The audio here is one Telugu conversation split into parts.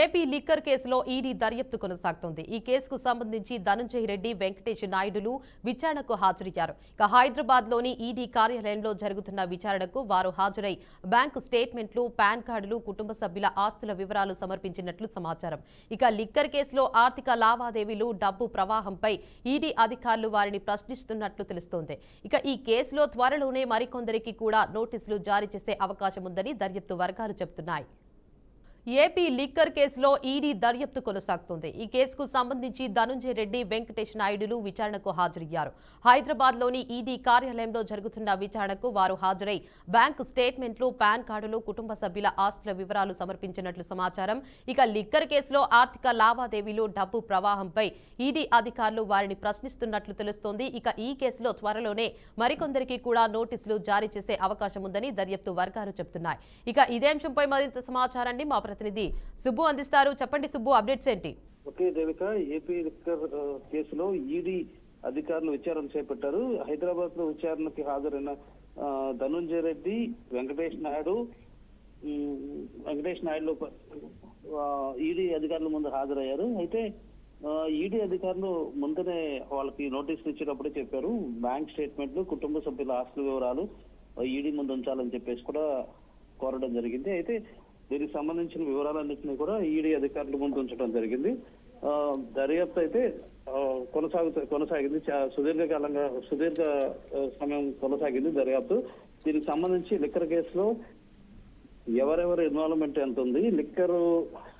ఏపీ లిక్కర్ కేసులో ఈడీ దర్యాప్తు కొనసాగుతోంది. ఈ కేసుకు సంబంధించి ధనంజయ రెడ్డి, వెంకటేష్ నాయుడులు విచారణకు హాజరయ్యారు. ఇక హైదరాబాద్ లోని ఈడీ కార్యాలయంలో జరుగుతున్న విచారణకు వారు హాజరై బ్యాంకు స్టేట్మెంట్లు, పాన్ కార్డులు, కుటుంబ సభ్యుల ఆస్తుల వివరాలు సమర్పించినట్లు సమాచారం. ఇక లిక్కర్ కేసులో ఆర్థిక లావాదేవీలు, డబ్బు ప్రవాహంపై ఈడీ అధికారులు వారిని ప్రశ్నిస్తున్నట్లు తెలుస్తోంది. ఇక ఈ కేసులో త్వరలోనే మరికొందరికి కూడా నోటీసులు జారీ చేసే అవకాశం ఉందని దర్యాప్తు వర్గాలు చెబుతున్నాయి. ఏపీ లిక్కర్ కేసులో ఈడీ దర్యాప్తు కొనసాగుతోంది. ఈ కేసుకు సంబంధించి ధనంజయ రెడ్డి, వెంకటేష్ నాయుడులు విచారణకు హాజరయ్యారు. హైదరాబాద్ లోని ఈడీ కార్యాలయంలో జరుగుతున్న విచారణకు వారు హాజరై బ్యాంకు స్టేట్మెంట్లు, పాన్ కార్డులు, కుటుంబ సభ్యుల ఆస్తుల వివరాలు సమర్పించినట్లు సమాచారం. ఇక లిక్కర్ కేసులో ఆర్థిక లావాదేవీలు, డబ్బు ప్రవాహంపై ఈడీ అధికారులు వారిని ప్రశ్నిస్తున్నట్లు తెలుస్తోంది. ఇక ఈ కేసులో త్వరలోనే మరికొందరికి కూడా నోటీసులు జారీ చేసే అవకాశం ఉందని దర్యాప్తు వర్గాలు చెబుతున్నాయి. ఇక ఇదే అంశంపై మరింత సమాచారాన్ని మా ప్రతినిధి సుబ్బు అందిస్తారు. చెప్పండి సుబ్బు, అప్డేట్స్ ఏంటి? ఓకే దేవిక, ఏపీ లిక్కర్ కేసులో ఈడీ అధికారులు విచారణ చేపట్టారు. హైదరాబాద్ లో విచారణకి హాజరైన ధనంజయ రెడ్డి, వెంకటేష్ నాయుడు ఈడీ అధికారుల ముందు హాజరయ్యారు. అయితే ఈడీ అధికారులు ముందునే వాళ్ళకి నోటీసులు ఇచ్చినప్పుడే చెప్పారు, బ్యాంక్ స్టేట్మెంట్లు, కుటుంబ సభ్యుల ఆస్తుల వివరాలు ఈడీ ముందు ఉంచాలని చెప్పేసి కూడా కోరడం జరిగింది. అయితే దీనికి సంబంధించిన వివరాలన్నింటినీ కూడా ఈడీ అధికారుల ముందు ఉంచడం జరిగింది. దర్యాప్తు అయితే కొనసాగింది. సుదీర్ఘ సమయం కొనసాగింది దర్యాప్తు. దీనికి సంబంధించి లిక్కర్ కేసులో ఎవరెవరు ఇన్వాల్వ్మెంట్ ఎంత ఉంది, లిక్కర్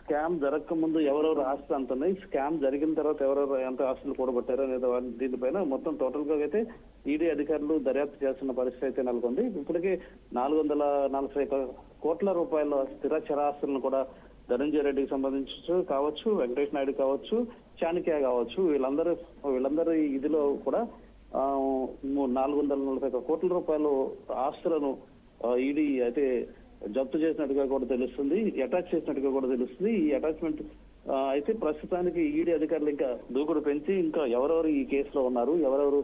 స్కామ్ జరగక ముందు ఎవరెవరు ఆస్తులు ఎంత ఉన్నాయి, స్కామ్ జరిగిన తర్వాత ఎవరెవరు ఎంత ఆస్తులు కూడబట్టారు అనేది దీనిపైన మొత్తం టోటల్ గా అయితే ఈడీ అధికారులు దర్యాప్తు చేస్తున్న పరిస్థితి అయితే నెలకొంది. ఇప్పటికే 440 కోట్ల రూపాయల స్థిర చరాస్తులను కూడా ధనంజయ రెడ్డికి సంబంధించి కావచ్చు, వెంకటేష్ నాయుడు కావచ్చు, చాణక్య కావచ్చు, వీళ్ళందరి ఇదిలో కూడా 440 కోట్ల రూపాయల ఆస్తులను ఈడీ అయితే జప్తు చేసినట్టుగా కూడా తెలుస్తుంది, అటాచ్ చేసినట్టుగా కూడా తెలుస్తుంది. ఈ అటాచ్మెంట్ అయితే ప్రస్తుతానికి ఈడీ అధికారులు ఇంకా దూకుడు పెంచి ఇంకా ఎవరెవరు ఈ కేసులో ఉన్నారు, ఎవరెవరు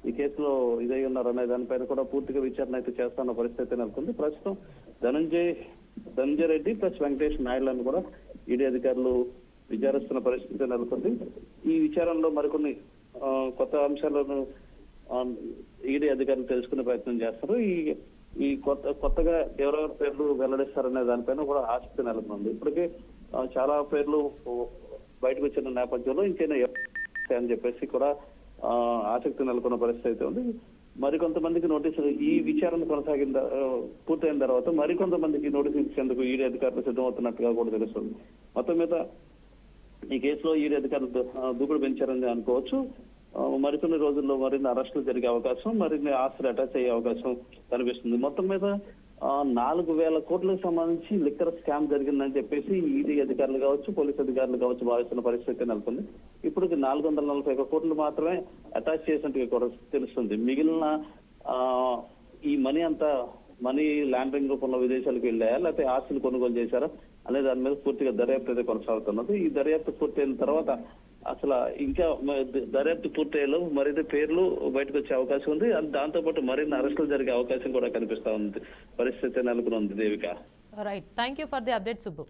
ఈ కేసులో ఇదై ఉన్నారు అనే దానిపైన కూడా పూర్తిగా విచారణ అయితే చేస్తున్న పరిస్థితి నెలకొంది. ప్రస్తుతం ధనంజయ రెడ్డి ప్లస్ వెంకటేష్ నాయుడులను కూడా ఈడీ అధికారులు విచారిస్తున్న పరిస్థితి నెలకొంది. ఈ విచారణలో మరికొన్ని కొత్త అంశాలను ఈడీ అధికారులు తెలుసుకునే ప్రయత్నం చేస్తారు. ఈ కొత్తగా ఎవరెవరి పేర్లు వెల్లడిస్తారనే దానిపైన కూడా ఆసక్తి నెలకొంది. ఇప్పటికే చాలా పేర్లు బయటకు వచ్చిన నేపథ్యంలో ఇంకైనా అని చెప్పేసి కూడా ఆసక్తి నెలకొన్న పరిస్థితి అయితే ఉంది. మరికొంతమందికి నోటీసులు ఈ విచారణ పూర్తయిన తర్వాత మరికొంతమందికి నోటీసులు ఇచ్చేందుకు ఈడీ అధికారులు సిద్ధమవుతున్నట్టుగా కూడా తెలుస్తుంది. మొత్తం మీద ఈ కేసులో ఈడీ అధికారులు దూకుడు పెంచారని అనుకోవచ్చు. మరికొన్ని రోజుల్లో మరిన్ని అరెస్టులు జరిగే అవకాశం, మరిన్ని ఆస్తులు అటాచ్ అయ్యే అవకాశం కనిపిస్తుంది. మొత్తం మీద 4,000 కోట్లకు సంబంధించి లిక్కర్ స్కామ్ జరిగిందని చెప్పేసి ఈడీ అధికారులు కావచ్చు, పోలీస్ అధికారులు కావచ్చు భావిస్తున్న పరిస్థితి నెలకొంది. ఇప్పుడు 441 కోట్లు మాత్రమే అటాచ్ చేసినట్టుగా కూడా తెలుస్తుంది. మిగిలిన ఈ మనీ అంతా మనీ లాండరింగ్ రూపంలో విదేశాలకు వెళ్ళాయా, లేకపోతే ఆస్తులు కొనుగోలు చేశారా అనే దాని మీద పూర్తిగా దర్యాప్తు అయితే కొనసాగుతున్నది. ఈ దర్యాప్తు పూర్తయిన తర్వాత అసలు ఇంకా దర్యాప్తు పూర్తయ్యేలో మరిన్ని పేర్లు బయటకు వచ్చే అవకాశం ఉంది. దాంతో పాటు మరిన్ని అరెస్టులు జరిగే అవకాశం కూడా కనిపిస్తా ఉంది. పరిస్థితి నెలకొని ఉంది Devika. Right, thank you for the update Subbu.